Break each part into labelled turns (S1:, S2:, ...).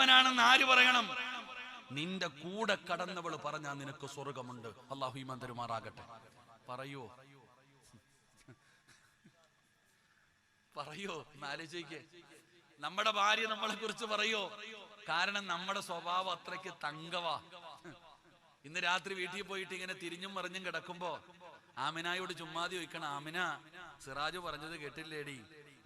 S1: നല്ലവനാണെന്ന് ആര് പറയണം? നിന്റെ കൂടെ കടന്നവള് പറഞ്ഞാ നിനക്ക് സ്വർഗമുണ്ട്. അല്ലാഹു ഈമാൻ തരുമാറാകട്ടെ. പറയോ പറയോ എന്നാലോചിക്കേ. നമ്മുടെ ഭാര്യ നമ്മളെ കുറിച്ച് പറയോ? കാരണം നമ്മുടെ സ്വഭാവം അത്രയ്ക്ക് തങ്കവാ. ഇന്ന് രാത്രി വീട്ടിൽ പോയിട്ട് ഇങ്ങനെ തിരിഞ്ഞും മറിഞ്ഞും കിടക്കുമ്പോ ആമിനായോട് ചുമ്മാതി ചോദിക്കണം, ആമിന, സിറാജ് പറഞ്ഞത് കേട്ടില്ലേടി,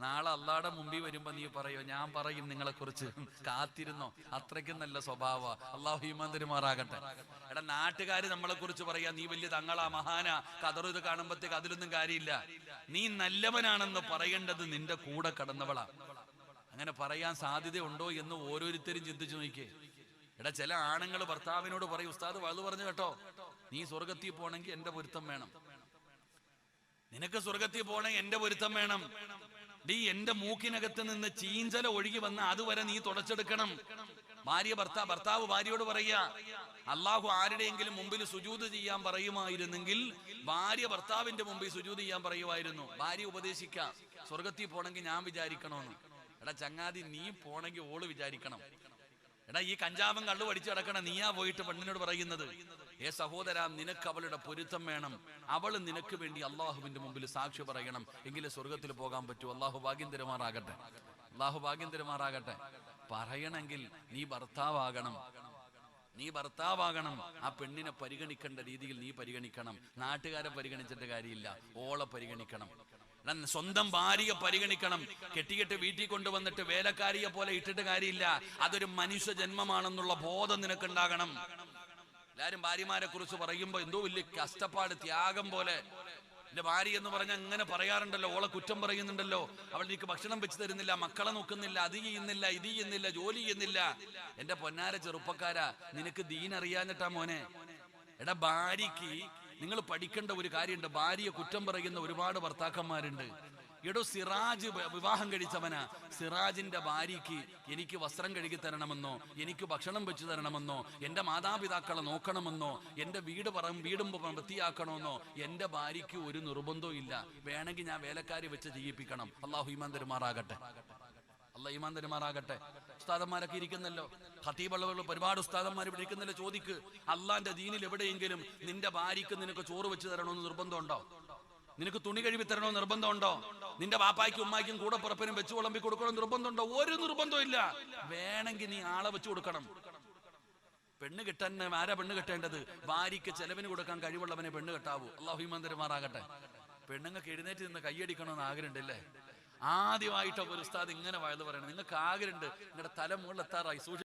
S1: നാളെ അള്ളാടെ മുമ്പിൽ വരുമ്പോ നീ പറയോ? ഞാൻ പറയും നിങ്ങളെ കുറിച്ച്. കാത്തിരുന്നോ? അത്രയ്ക്കും നല്ല സ്വഭാവ. അല്ലാഹു ഈമാൻ തരുമാറാകട്ടെ. എടാ, നാട്ടുകാര് നമ്മളെ കുറിച്ച് പറയാ നീ വലിയ തങ്ങളാ, മഹാനാ, കതറു ഇത് കാണുമ്പോഴത്തേക്ക് അതിലൊന്നും കാര്യമില്ല. നീ നല്ലവനാണെന്ന് പറയേണ്ടത് നിന്റെ കൂടെ കടന്നവളാ. അങ്ങനെ പറയാൻ സാധ്യതയുണ്ടോ എന്ന് ഓരോരുത്തരും ചിന്തിച്ചു നോക്കിയേ. എടാ, ചില ആണുങ്ങൾ ഭർത്താവിനോട് പറയും, ഉസ്താദ് വഴു പറഞ്ഞു കേട്ടോ, നീ സ്വർഗത്തിൽ പോണെങ്കിൽ എന്റെ പൊരുത്തം വേണം, നിനക്ക് സ്വർഗത്തിൽ പോണെങ്കിൽ എന്റെ പൊരുത്തം വേണം. ഡീ, എന്റെ മൂക്കിനകത്ത് നിന്ന് ചീഞ്ചല ഒഴുകി വന്ന അതുവരെ നീ തുടച്ചെടുക്കണം. ഭർത്താവ് ഭാര്യയോട് പറയാ, അള്ളാഹു ആരുടെയെങ്കിലും മുമ്പിൽ സുജൂദ് ചെയ്യാൻ പറയുമായിരുന്നെങ്കിൽ ഭാര്യ ഭർത്താവിന്റെ മുമ്പിൽ സുജൂദ് ചെയ്യാൻ പറയുമായിരുന്നു. ഭാര്യ ഉപദേശിക്കാം, സ്വർഗത്തിൽ പോണെങ്കിൽ ഞാൻ വിചാരിക്കണോന്ന്. എടാ ചങ്ങാതി, നീ പോണെങ്കിൽ ഓള് വിചാരിക്കണം. എടാ, ഈ കഞ്ചാവും കള്ളു പഠിച്ചു കിടക്കണം, നീയാ പോയിട്ട് പെണ്ണിനോട് പറയുന്നത്, സഹോദരാ, നിനക്ക് അവളുടെ പൊരുത്തം വേണം, അവള് നിനക്ക് വേണ്ടി അള്ളാഹുവിന്റെ മുമ്പിൽ സാക്ഷി പറയണം, എങ്കിലേ സ്വർഗത്തിൽ പോകാൻ പറ്റൂ. അള്ളാഹു ഭാഗ്യം തരുമാറാകട്ടെ. അള്ളാഹു ഭാഗ്യം തരുമാറാകട്ടെ. പറയണമെങ്കിൽ നീ ഭർത്താവാകണം. ആ പെണ്ണിനെ പരിഗണിക്കേണ്ട രീതിയിൽ നീ പരിഗണിക്കണം. നാട്ടുകാരെ പരിഗണിച്ചിട്ട് കാര്യമില്ല, ഓളെ പരിഗണിക്കണം. സ്വന്തം ഭാര്യയെ പരിഗണിക്കണം. കെട്ടിക്കെട്ട് വീട്ടിൽ കൊണ്ടുവന്നിട്ട് വേലക്കാരിയെ പോലെ ഇട്ടിട്ട് കാര്യമില്ല. അതൊരു മനുഷ്യ ജന്മമാണെന്നുള്ള ബോധം നിനക്കുണ്ടാകണം. എല്ലാരും ഭാര്യമാരെ കുറിച്ച് പറയുമ്പോ എന്തോ വലിയ കഷ്ടപ്പാട്, ത്യാഗം പോലെ. എന്റെ ഭാര്യ എന്ന് പറഞ്ഞാൽ അങ്ങനെ പറയാറുണ്ടല്ലോ, ഓളെ കുറ്റം പറയുന്നുണ്ടല്ലോ, അവൾ എനിക്ക് ഭക്ഷണം വെച്ച് തരുന്നില്ല, മക്കളെ നോക്കുന്നില്ല, അത് ചെയ്യുന്നില്ല, ഇത് ചെയ്യുന്നില്ല, ജോലി ചെയ്യുന്നില്ല. എന്റെ പൊന്നാര ചെറുപ്പക്കാരാ, നിനക്ക് ദീൻ അറിയാഞ്ഞിട്ടാ മോനെ. എടാ, ഭാര്യക്ക് നിങ്ങൾ പഠിക്കേണ്ട ഒരു കാര്യമുണ്ട്. ഭാര്യയെ കുറ്റം പറയുന്ന ഒരുപാട് ഭർത്താക്കന്മാരുണ്ട്. എടോ, സിറാജ് വിവാഹം കഴിച്ചവനാ. സിറാജിന്റെ ഭാര്യയ്ക്ക് എനിക്ക് വസ്ത്രം കഴുകി തരണമെന്നോ, എനിക്ക് ഭക്ഷണം വെച്ചു തരണമെന്നോ, എന്റെ മാതാപിതാക്കളെ നോക്കണമെന്നോ, എന്റെ വീടും വൃത്തിയാക്കണമെന്നോ എന്റെ ഭാര്യയ്ക്ക് ഒരു നിർബന്ധവും ഇല്ല. വേണമെങ്കിൽ ഞാൻ വേലക്കാരി വെച്ച് ചെയ്യിപ്പിക്കണം. അല്ലാഹു ഈമാൻ തരുമാറാകട്ടെ. അല്ലാഹു ഈമാൻ തരുമാറാകട്ടെ. ഉസ്താദന്മാരൊക്കെ ഇരിക്കുന്നല്ലോ, ഖതീബുള്ള ഒരുപാട് ഉസ്താദന്മാർ ഇവിടെ ഇരിക്കുന്നല്ലോ. ചോദിക്ക്, അള്ളാന്റെ ദീനിൽ എവിടെയെങ്കിലും നിന്റെ ഭാര്യയ്ക്ക് നിനക്ക് ചോറ് വെച്ച് തരണമെന്ന് നിർബന്ധമുണ്ടോ? നിനക്ക് തുണി കഴുകി തരണോ നിർബന്ധമുണ്ടോ? നിന്റെ വാപ്പായ്ക്കും ഉമ്മായ്ക്കും കൂടെ പുറപ്പിനും വെച്ച് വിളമ്പി കൊടുക്കണം നിർബന്ധമുണ്ടോ? ഒരു നിർബന്ധവും ഇല്ല. വേണമെങ്കിൽ നീ ആളെ വെച്ച് കൊടുക്കണം. പെണ്ണ് കിട്ടാൻ ആരാ പെണ്ണ് കെട്ടേണ്ടത്? ഭാര്യയ്ക്ക് ചെലവിന് കൊടുക്കാൻ കഴിവുള്ളവനെ പെണ്ണ് കെട്ടാവൂ. അല്ലാഹു ഈമാൻ തരുമാറാകട്ടെ. പെണ്ണുങ്ങൾക്ക് എഴുന്നേറ്റ് നിന്ന് കൈയടിക്കണമെന്ന് ആഗ്രഹമുണ്ടല്ലേ? ആദ്യമായിട്ട് ഒരു ഉസ്താദ് ഇങ്ങനെ വയത് പറയണം, നിങ്ങൾക്ക് ആഗ്രഹമുണ്ട്, നിങ്ങളുടെ തല മുകളിൽ എത്താറായി,